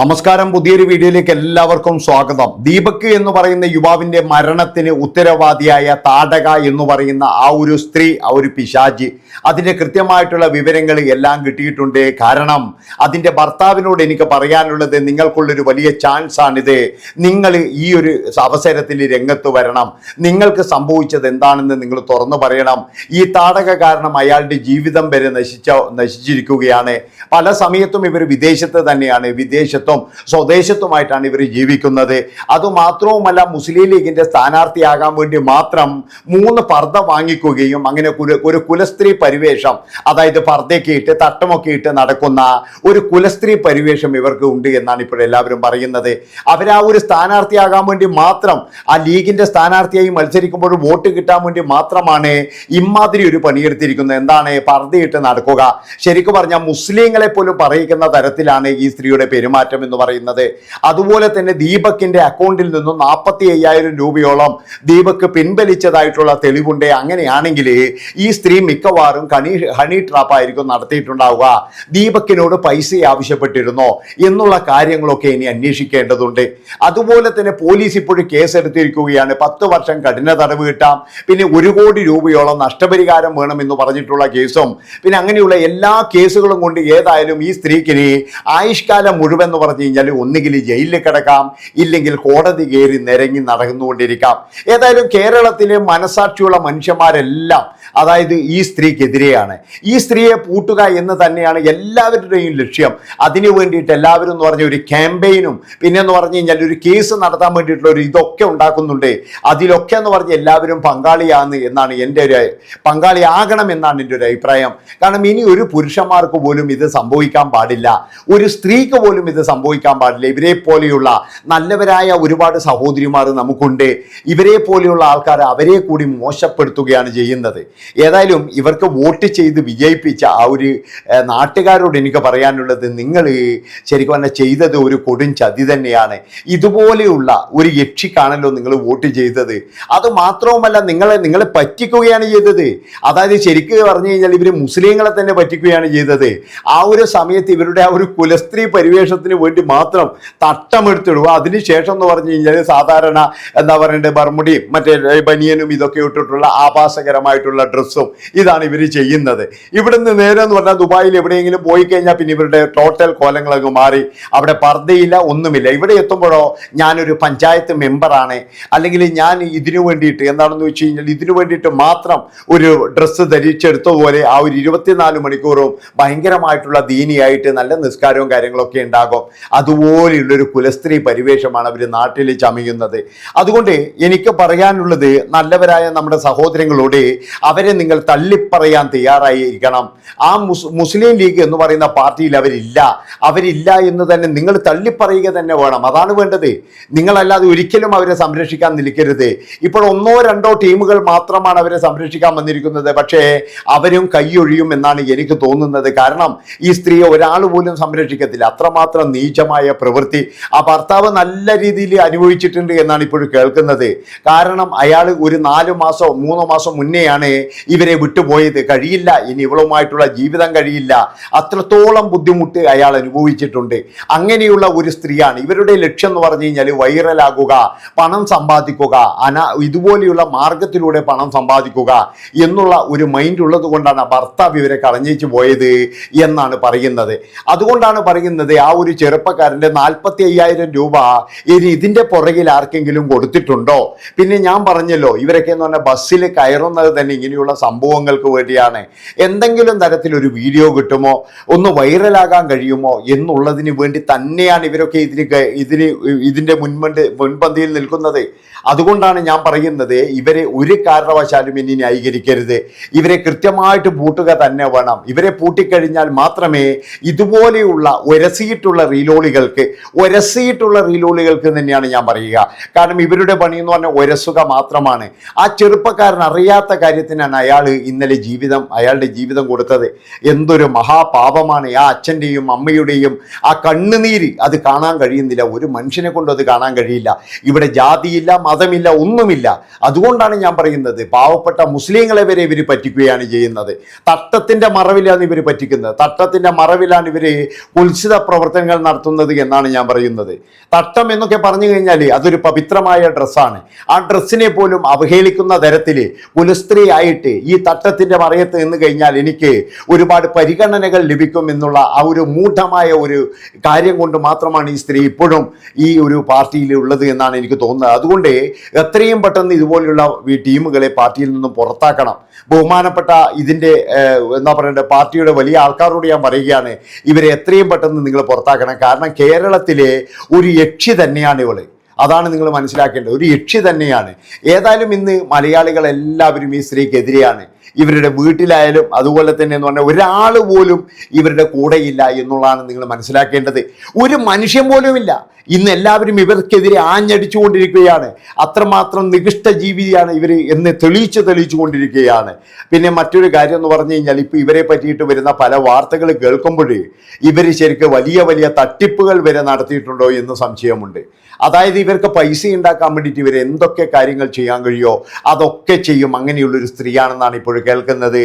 നമസ്കാരം. പുതിയൊരു വീഡിയോയിലേക്ക് എല്ലാവർക്കും സ്വാഗതം. ദീപക് എന്ന് പറയുന്ന യുവാവിന്റെ മരണത്തിന് ഉത്തരവാദിയായ താടക എന്ന് പറയുന്ന ആ ഒരു സ്ത്രീ, ആ ഒരു പിശാചി, അതിന്റെ കൃത്യമായിട്ടുള്ള വിവരങ്ങൾ എല്ലാം കിട്ടിയിട്ടുണ്ട്. കാരണം അതിന്റെ ഭർത്താവിനോട് എനിക്ക് പറയാനുള്ളത്, നിങ്ങൾക്കുള്ളൊരു വലിയ ചാൻസ് ആണിത്. നിങ്ങൾ ഈ ഒരു അവസരത്തിൽ രംഗത്ത് വരണം. നിങ്ങൾക്ക് എന്താണെന്ന് നിങ്ങൾ തുറന്നു പറയണം. ഈ താടക കാരണം അയാളുടെ ജീവിതം വരെ നശിച്ചിരിക്കുകയാണ്. പല സമയത്തും ഇവർ വിദേശത്ത് തന്നെയാണ്, സ്വദേശത്തുമായിട്ടാണ് ഇവർ ജീവിക്കുന്നത്. അതുമാത്രവുമല്ല, മുസ്ലിം ലീഗിന്റെ സ്ഥാനാർത്ഥിയാകാൻ വേണ്ടി മാത്രം 3 പർദ്ദ വാങ്ങിക്കുകയും അങ്ങനെ ഒരു കുലസ്ത്രീ പരിവേഷം, അതായത് പർദ്ദയൊക്കെ ഇട്ട് തട്ടമൊക്കെ ഇട്ട് നടക്കുന്ന ഒരു കുലസ്ത്രീ പരിവേഷം ഇവർക്ക് ഉണ്ട് എന്നാണ് ഇപ്പോൾ എല്ലാവരും പറയുന്നത്. അവരാ ഒരു സ്ഥാനാർത്ഥിയാകാൻ വേണ്ടി മാത്രം, ആ ലീഗിന്റെ സ്ഥാനാർത്ഥിയായി മത്സരിക്കുമ്പോൾ വോട്ട് കിട്ടാൻ വേണ്ടി മാത്രമാണ് ഇമാതിരി ഒരു പണിയെടുത്തിരിക്കുന്നത്. എന്താണ് പർദ്ദയിട്ട് നടക്കുക? ശരിക്കും പറഞ്ഞാൽ മുസ്ലിങ്ങളെ പോലും പറയിക്കുന്ന തരത്തിലാണ് ഈ സ്ത്രീയുടെ പെരുമാറ്റം എന്ന് പറയുന്നത്. അതുപോലെ തന്നെ ദീപകിന്റെ അക്കൗണ്ടിൽ നിന്നും 45,000 രൂപയോളം ദീപക് പിൻവലിച്ചതായിട്ടുള്ള തെളിവുണ്ട്. അങ്ങനെയാണെങ്കിൽ ഈ സ്ത്രീ മിക്കവാറും ഹണി ട്രാപ്പ് ആയിരിക്കും നടത്തിയിട്ടുണ്ടാവുക. ദീപകിനോട് പൈസ ആവശ്യപ്പെട്ടിരുന്നോ എന്നുള്ള കാര്യങ്ങളൊക്കെ ഇനി അന്വേഷിക്കേണ്ടതുണ്ട്. അതുപോലെ തന്നെ പോലീസ് ഇപ്പോഴും കേസെടുത്തിരിക്കുകയാണ്. 10 വർഷം കഠിന തടവ് കിട്ടാം, പിന്നെ 1 കോടി രൂപയോളം നഷ്ടപരിഹാരം വേണമെന്ന് പറഞ്ഞിട്ടുള്ള കേസും, പിന്നെ അങ്ങനെയുള്ള എല്ലാ കേസുകളും കൊണ്ട് ഏതായാലും ഈ സ്ത്രീക്കിന് ആയുഷ്കാലം മുഴുവൻ എന്ന് പറഞ്ഞു കഴിഞ്ഞാൽ ഒന്നുകിൽ ജയിലിൽ കിടക്കാം, ഇല്ലെങ്കിൽ കോടതി കയറി നിരങ്ങി നടന്നുകൊണ്ടിരിക്കാം. ഏതായാലും കേരളത്തിലെ മനസാക്ഷിയുള്ള മനുഷ്യന്മാരെല്ലാം, അതായത് ഈ സ്ത്രീക്കെതിരെയാണ്. ഈ സ്ത്രീയെ പൂട്ടുക എന്ന് തന്നെയാണ് എല്ലാവരുടെയും ലക്ഷ്യം. അതിനു വേണ്ടിയിട്ട് എല്ലാവരും എന്ന് പറഞ്ഞ ഒരു ക്യാമ്പയിനും, പിന്നെ എന്ന് പറഞ്ഞു കഴിഞ്ഞാൽ ഒരു കേസ് നടത്താൻ വേണ്ടിയിട്ടുള്ള ഒരു ഇതൊക്കെ ഉണ്ടാക്കുന്നുണ്ട്. അതിലൊക്കെ എന്ന് പറഞ്ഞ് എല്ലാവരും പങ്കാളിയാകുന്നു എന്നാണ് പങ്കാളിയാകണം എന്നാണ് എൻ്റെ ഒരു അഭിപ്രായം. കാരണം ഇനി ഒരു പുരുഷന്മാർക്ക് പോലും ഇത് സംഭവിക്കാൻ പാടില്ല, ഒരു സ്ത്രീക്ക് പോലും ഇത് സംഭവിക്കാൻ പാടില്ല. ഇവരെ പോലെയുള്ള നല്ലവരായ ഒരുപാട് സഹോദരിമാർ നമുക്കുണ്ട്. ഇവരെ പോലെയുള്ള ആൾക്കാർ അവരെ കൂടി മോശപ്പെടുത്തുകയാണ് ചെയ്യുന്നത്. ഏതായാലും ഇവർക്ക് വോട്ട് ചെയ്ത് വിജയിപ്പിച്ച ആ ഒരു നാട്ടുകാരോട് എനിക്ക് പറയാനുള്ളത്, നിങ്ങൾ ശരിക്കും പറഞ്ഞാൽ ചെയ്തത് ഒരു കൊടും ചതി തന്നെയാണ്. ഇതുപോലെയുള്ള ഒരു യക്ഷിക്കാണല്ലോ നിങ്ങൾ വോട്ട് ചെയ്തത്. അത് മാത്രവുമല്ല, നിങ്ങളെ പറ്റിക്കുകയാണ് ചെയ്തത്. അതായത് ശരിക്കും പറഞ്ഞു കഴിഞ്ഞാൽ ഇവർ മുസ്ലിങ്ങളെ തന്നെ പറ്റിക്കുകയാണ് ചെയ്തത്. ആ ഒരു സമയത്ത് ഇവരുടെ ആ ഒരു കുലസ്ത്രീ പരിവേഷത്തിന് വേണ്ടി മാത്രം തട്ടമെടുത്തിടുക. അതിനുശേഷം എന്ന് പറഞ്ഞു കഴിഞ്ഞാൽ സാധാരണ എന്താ പറയണ്ടത്, ബർമുടിയും മറ്റേ ബനിയനും ഇതൊക്കെ ഇട്ടിട്ടുള്ള ആഭാസകരമായിട്ടുള്ള ഡ്രസ്സും ഇതാണ് ഇവർ ചെയ്യുന്നത്. ഇവിടുന്ന് നേരെ എന്ന് പറഞ്ഞാൽ ദുബായിൽ എവിടെയെങ്കിലും പോയി കഴിഞ്ഞാൽ പിന്നെ ഇവരുടെ ടോട്ടൽ കോലങ്ങളൊക്കെ മാറി. അവിടെ പർദ്ദയില്ല, ഒന്നുമില്ല. ഇവിടെ എത്തുമ്പോഴോ ഞാനൊരു പഞ്ചായത്ത് മെമ്പറാണ്, അല്ലെങ്കിൽ ഞാൻ ഇതിനു വേണ്ടിയിട്ട് എന്താണെന്ന് വെച്ച് കഴിഞ്ഞാൽ ഇതിനു വേണ്ടിയിട്ട് മാത്രം ഒരു ഡ്രസ്സ് ധരിച്ചെടുത്തതുപോലെ ആ ഒരു 24 മണിക്കൂറും ഭയങ്കരമായിട്ടുള്ള ദീനിയായിട്ട് നല്ല നിസ്കാരവും കാര്യങ്ങളൊക്കെ ഉണ്ടാകും. അതുപോലെയുള്ളൊരു കുലസ്ത്രീ പരിവേഷമാണ് അവർ നാട്ടിൽ ചമയുന്നത്. അതുകൊണ്ട് എനിക്ക് പറയാനുള്ളത്, നല്ലവരായ നമ്മുടെ സഹോദരങ്ങളോട് അവരെ നിങ്ങൾ തള്ളിപ്പറയാൻ തയ്യാറായിരിക്കണം. ആ മുസ്ലിം ലീഗ് എന്ന് പറയുന്ന പാർട്ടിയിൽ അവരില്ല എന്ന് തന്നെ നിങ്ങൾ തള്ളിപ്പറയുക തന്നെ വേണം. അതാണ് വേണ്ടത്. നിങ്ങളല്ലാതെ ഒരിക്കലും അവരെ സംരക്ഷിക്കാൻ നിൽക്കരുത്. ഇപ്പോൾ 1-2 ടീമുകൾ മാത്രമാണ് അവരെ സംരക്ഷിക്കാൻ വന്നിരിക്കുന്നത്. പക്ഷേ അവരും കൈയൊഴിയും എന്നാണ് എനിക്ക് തോന്നുന്നത്. കാരണം ഈ സ്ത്രീയെ ഒരാൾ പോലും സംരക്ഷിക്കത്തില്ല. അത്രമാത്രം നീചമായ പ്രവൃത്തി ആ ഭർത്താവ് നല്ല രീതിയിൽ അനുഭവിച്ചിട്ടുണ്ട് എന്നാണ് ഇപ്പോഴും കേൾക്കുന്നത്. കാരണം അയാൾ ഒരു 4 മാസോ 3 മാസം മുന്നെയാണ് ഇവരെ വിട്ടുപോയത്. കഴിയില്ല, ഇനി ഇവളുമായിട്ടുള്ള ജീവിതം കഴിയില്ല. അത്രത്തോളം ബുദ്ധിമുട്ട് അയാൾ അനുഭവിച്ചിട്ടുണ്ട്. അങ്ങനെയുള്ള ഒരു സ്ത്രീയാണ്. ഇവരുടെ ലക്ഷ്യം എന്ന് പറഞ്ഞു കഴിഞ്ഞാൽ വൈറലാകുക, പണം സമ്പാദിക്കുക, ഇതുപോലെയുള്ള മാർഗത്തിലൂടെ പണം സമ്പാദിക്കുക എന്നുള്ള ഒരു മൈൻഡ് ഉള്ളത് കൊണ്ടാണ് ഭർത്താവ് ഇവരെ കളഞ്ഞേച്ചു പോയത് എന്നാണ് പറയുന്നത്. അതുകൊണ്ടാണ് പറയുന്നത്, ആ ഒരു ചെറുപ്പക്കാരൻ്റെ 45,000 രൂപ ഇനി ഇതിൻ്റെ പുറകിൽ ആർക്കെങ്കിലും കൊടുത്തിട്ടുണ്ടോ? പിന്നെ ഞാൻ പറഞ്ഞല്ലോ, ഇവരൊക്കെ എന്ന് പറഞ്ഞാൽ ബസ്സിൽ കയറുന്നത് തന്നെ ഇങ്ങനെയുള്ള സംഭവങ്ങൾക്ക് വേണ്ടിയാണ്. എന്തെങ്കിലും തരത്തിലൊരു വീഡിയോ കിട്ടുമോ, ഒന്ന് വൈറലാകാൻ കഴിയുമോ എന്നുള്ളതിന് വേണ്ടി തന്നെയാണ് ഇവരൊക്കെ ഇതിൻ്റെ മുൻപന്തിയിൽ നിൽക്കുന്നത്. അതുകൊണ്ടാണ് ഞാൻ പറയുന്നത്, ഇവരെ ഒരു കാരണവശാലും ഇനി ന്യായീകരിക്കരുത്. ഇവരെ കൃത്യമായിട്ട് പൂട്ടുക തന്നെ വേണം. ഇവരെ പൂട്ടിക്കഴിഞ്ഞാൽ മാത്രമേ ഇതുപോലെയുള്ള ഒരസിയിട്ടുള്ള റീലോളികൾക്ക് തന്നെയാണ് ഞാൻ പറയുക. കാരണം ഇവരുടെ പണി എന്ന് പറഞ്ഞാൽ ഒരസുക മാത്രമാണ്. ആ ചെറുപ്പക്കാരൻ അറിയാത്ത കാര്യത്തിനാണ് അയാളുടെ ജീവിതം കൊടുത്തത്. എന്തൊരു മഹാപാപമാണ്. ആ അച്ഛൻ്റെയും അമ്മയുടെയും ആ കണ്ണുനീര് അത് കാണാൻ കഴിയുന്നില്ല. ഒരു മനുഷ്യനെ കൊണ്ട് അത് കാണാൻ കഴിയില്ല. ഇവിടെ ജാതിയില്ല, മതമില്ല, ഒന്നുമില്ല. അതുകൊണ്ടാണ് ഞാൻ പറയുന്നത്, പാവപ്പെട്ട മുസ്ലിങ്ങളെ വരെ ഇവർ പറ്റിക്കുകയാണ് ചെയ്യുന്നത്. തട്ടത്തിൻ്റെ മറവിലാണ് ഇവർ പറ്റിക്കുന്നത്. തട്ടത്തിൻ്റെ മറവിലാണ് ഇവർ കുൽസിത പ്രവർത്തനങ്ങൾ സേവനം നടത്തുന്നത് എന്നാണ് ഞാൻ പറയുന്നത്. തട്ടം എന്നൊക്കെ പറഞ്ഞു കഴിഞ്ഞാൽ അതൊരു പവിത്രമായ ഡ്രസ്സാണ്. ആ ഡ്രസ്സിനെ പോലും അവഹേളിക്കുന്ന തരത്തിൽ കുലസ്ത്രീ ആയിട്ട് ഈ തട്ടത്തിൻ്റെ മറയത്ത് നിന്ന് കഴിഞ്ഞാൽ എനിക്ക് ഒരുപാട് പരിഗണനകൾ ലഭിക്കും എന്നുള്ള ആ ഒരു മൂഢമായ ഒരു കാര്യം കൊണ്ട് മാത്രമാണ് ഈ സ്ത്രീ ഇപ്പോഴും ഈ ഒരു പാർട്ടിയിൽ ഉള്ളത് എന്നാണ് എനിക്ക് തോന്നുന്നത്. അതുകൊണ്ട് എത്രയും പെട്ടെന്ന് ഇതുപോലുള്ള ഈ ടീമുകളെ പാർട്ടിയിൽ നിന്നും പുറത്താക്കണം. ബഹുമാനപ്പെട്ട ഇതിൻ്റെ എന്താ പറയണ്ടത് പാർട്ടിയുടെ വലിയ ആൾക്കാരോട് ഞാൻ പറയുകയാണ്, ഇവരെ എത്രയും പെട്ടെന്ന് നിങ്ങൾ പുറത്താക്കണം. കാരണം കേരളത്തിലെ ഒരു യക്ഷി തന്നെയാണ് ഇവള്. അതാണ് നിങ്ങൾ മനസ്സിലാക്കേണ്ടത്. ഒരു യക്ഷി തന്നെയാണ്. ഏതായാലും ഇന്ന് മലയാളികൾ എല്ലാവരും ഈ സ്ത്രീക്കെതിരെയാണ്. ഇവരുടെ വീട്ടിലായാലും അതുപോലെ തന്നെ എന്ന് പറഞ്ഞാൽ ഒരാൾ പോലും ഇവരുടെ കൂടെയില്ല എന്നുള്ളതാണ് നിങ്ങൾ മനസ്സിലാക്കേണ്ടത്. ഒരു മനുഷ്യൻ പോലും ഇല്ല. ഇന്ന് എല്ലാവരും ഇവർക്കെതിരെ ആഞ്ഞടിച്ചുകൊണ്ടിരിക്കുകയാണ്. അത്രമാത്രം നികൃഷ്ട ജീവിയാണ് ഇവർ എന്ന് തെളിയിച്ചു കൊണ്ടിരിക്കുകയാണ്. പിന്നെ മറ്റൊരു കാര്യം എന്ന് പറഞ്ഞു കഴിഞ്ഞാൽ ഇപ്പോൾ ഇവരെ പറ്റിയിട്ട് വരുന്ന പല വാർത്തകൾ കേൾക്കുമ്പോഴേ ഇവർ ശരിക്കും വലിയ വലിയ തട്ടിപ്പുകൾ വരെ നടത്തിയിട്ടുണ്ടോ എന്ന് സംശയമുണ്ട്. അതായത് ഇവർക്ക് പൈസ ഉണ്ടാക്കാൻ വേണ്ടിയിട്ട് ഇവർ എന്തൊക്കെ കാര്യങ്ങൾ ചെയ്യാൻ കഴിയുമോ അതൊക്കെ ചെയ്യും. അങ്ങനെയുള്ളൊരു സ്ത്രീയാണെന്നാണ് ഇപ്പോൾ കേൾക്കുന്നത്.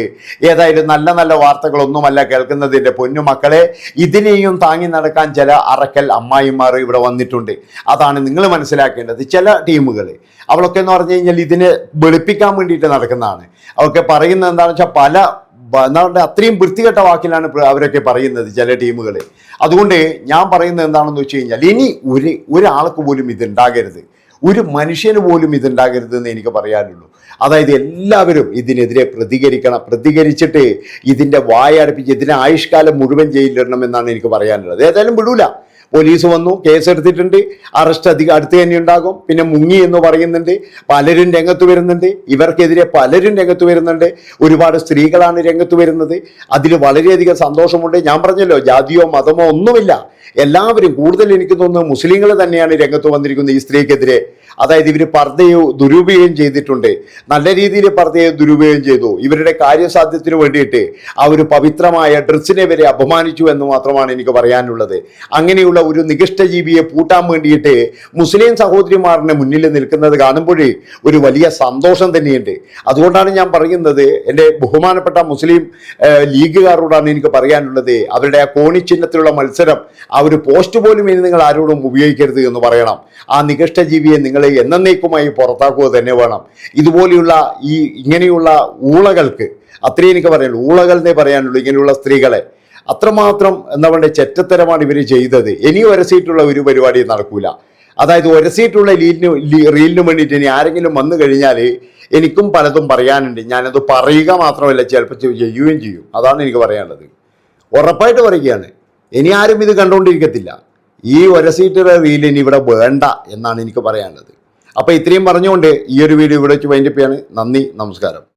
ഏതായാലും നല്ല നല്ല വാർത്തകളൊന്നുമല്ല കേൾക്കുന്നത്. എൻ്റെ പൊന്നു മക്കളെ, ഇതിനെയും താങ്ങി നടക്കാൻ ചില അറക്കൽ അമ്മായിമാർ ഇവിടെ വന്നിട്ടുണ്ട്. അതാണ് നിങ്ങൾ മനസ്സിലാക്കേണ്ടത്. ചില ടീമുകൾ അവളൊക്കെ എന്ന് പറഞ്ഞു കഴിഞ്ഞാൽ ഇതിനെ വെളുപ്പിക്കാൻ വേണ്ടിയിട്ട് നടക്കുന്നതാണ്. അവർക്ക് പറയുന്നത് എന്താണെന്ന് വെച്ചാൽ എന്താ പറയുക, അത്രയും വൃത്തികെട്ട വാക്കിലാണ് അവരൊക്കെ പറയുന്നത് ചില ടീമുകൾ. അതുകൊണ്ട് ഞാൻ പറയുന്നത് എന്താണെന്ന് വെച്ച് കഴിഞ്ഞാൽ ഇനി ഒരാൾക്ക് പോലും ഇതുണ്ടാകരുത്, ഒരു മനുഷ്യന് പോലും ഇതുണ്ടാകരുത് എന്ന് എനിക്ക് പറയാനുള്ളൂ. അതായത് എല്ലാവരും ഇതിനെതിരെ പ്രതികരിക്കണം. പ്രതികരിച്ചിട്ട് ഇതിൻ്റെ വായടപ്പിച്ച് ഇതിനെ ആയുഷ്കാലം മുഴുവൻ ജയിലിടണം എന്നാണ് എനിക്ക് പറയാനുള്ളത്. ഏതായാലും വിടൂല. പോലീസ് വന്നു, കേസെടുത്തിട്ടുണ്ട്, അറസ്റ്റ് അടുത്ത് തന്നെ ഉണ്ടാകും. പിന്നെ മുങ്ങി എന്ന് പറയുന്നുണ്ട്, പലരും രംഗത്ത് വരുന്നുണ്ട്, ഇവർക്കെതിരെ പലരും രംഗത്ത് വരുന്നുണ്ട്. ഒരുപാട് സ്ത്രീകളാണ് രംഗത്ത് വരുന്നത്. അതിൽ വളരെയധികം സന്തോഷമുണ്ട്. ഞാൻ പറഞ്ഞല്ലോ, ജാതിയോ മതമോ ഒന്നുമില്ല. എല്ലാവരും, കൂടുതൽ എനിക്ക് തോന്നുന്നു മുസ്ലിങ്ങൾ തന്നെയാണ് രംഗത്ത് വന്നിരിക്കുന്നത് ഈ സ്ത്രീക്കെതിരെ. അതായത് ഇവർ പർദ്ദയെ ദുരുപയോഗം ചെയ്തിട്ടുണ്ട്, നല്ല രീതിയിൽ പർദ്ദയെ ദുരുപയോഗം ചെയ്തു. ഇവരുടെ കാര്യസാധ്യത്തിന് വേണ്ടിയിട്ട് ആ ഒരു പവിത്രമായ ഡ്രസ്സിനെ വരെ അപമാനിച്ചു എന്ന് മാത്രമാണ് എനിക്ക് പറയാനുള്ളത്. അങ്ങനെയുള്ള ഒരു നികൃഷ്ട ജീവിയെ പൂട്ടാൻ വേണ്ടിയിട്ട് മുസ്ലിം സഹോദരിമാരുടെ മുന്നിൽ നിൽക്കുന്നത് കാണുമ്പോഴേ ഒരു വലിയ സന്തോഷം തന്നെയുണ്ട്. അതുകൊണ്ടാണ് ഞാൻ പറയുന്നത്, എൻ്റെ ബഹുമാനപ്പെട്ട മുസ്ലിം ലീഗുകാരോടാണ് എനിക്ക് പറയാനുള്ളത്, അവരുടെ ആ കോണിച്ചിഹ്നത്തിലുള്ള മത്സരം, ആ ഒരു പോസ്റ്റ് പോലും ഇനി നിങ്ങൾ ആരോടും ഉപയോഗിക്കരുത് എന്ന് പറയണം. ആ നികൃഷ്ട ജീവിയെ നിങ്ങൾ എന്നേക്കുമായി പുറത്താക്കുക തന്നെ വേണം. ഇതുപോലെയുള്ള ഇങ്ങനെയുള്ള ഊളകൾക്ക്, അത്രയും എനിക്ക് പറയാനുള്ളൂ, ഊളകൾ എന്നേ പറയാനുള്ളൂ. ഇങ്ങനെയുള്ള സ്ത്രീകളെ അത്രമാത്രം എന്താ പറയുക ചെറ്റത്തരമാണ് ഇവർ ചെയ്തത്. ഇനി ഒരസിയിട്ടുള്ള ഒരു പരിപാടിയും നടക്കൂല. അതായത് ഒരസിയിട്ടുള്ള റീലിന് വേണ്ടിയിട്ട് ഇനി ആരെങ്കിലും വന്നു കഴിഞ്ഞാൽ എനിക്കും പലതും പറയാനുണ്ട്. ഞാനത് പറയുക മാത്രമല്ല, ചിലപ്പോൾ ചെയ്യുകയും ചെയ്യും. അതാണ് എനിക്ക് പറയാനുള്ളത്. ഉറപ്പായിട്ട് പറയുകയാണ്, ഇനി ആരും ഇത് കണ്ടുകൊണ്ടിരിക്കത്തില്ല. ഈ ഒരസീറ്റുള്ള റീൽ ഇനി ഇവിടെ വേണ്ട എന്നാണ് എനിക്ക് പറയാനുള്ളത്. അപ്പോൾ ഇത്രയും പറഞ്ഞുകൊണ്ട് ഈ ഒരു വീഡിയോ ഇവിടെ വെച്ച് വൈൻഡപ്പ് ചെയ്യാണ്. നന്ദി, നമസ്കാരം.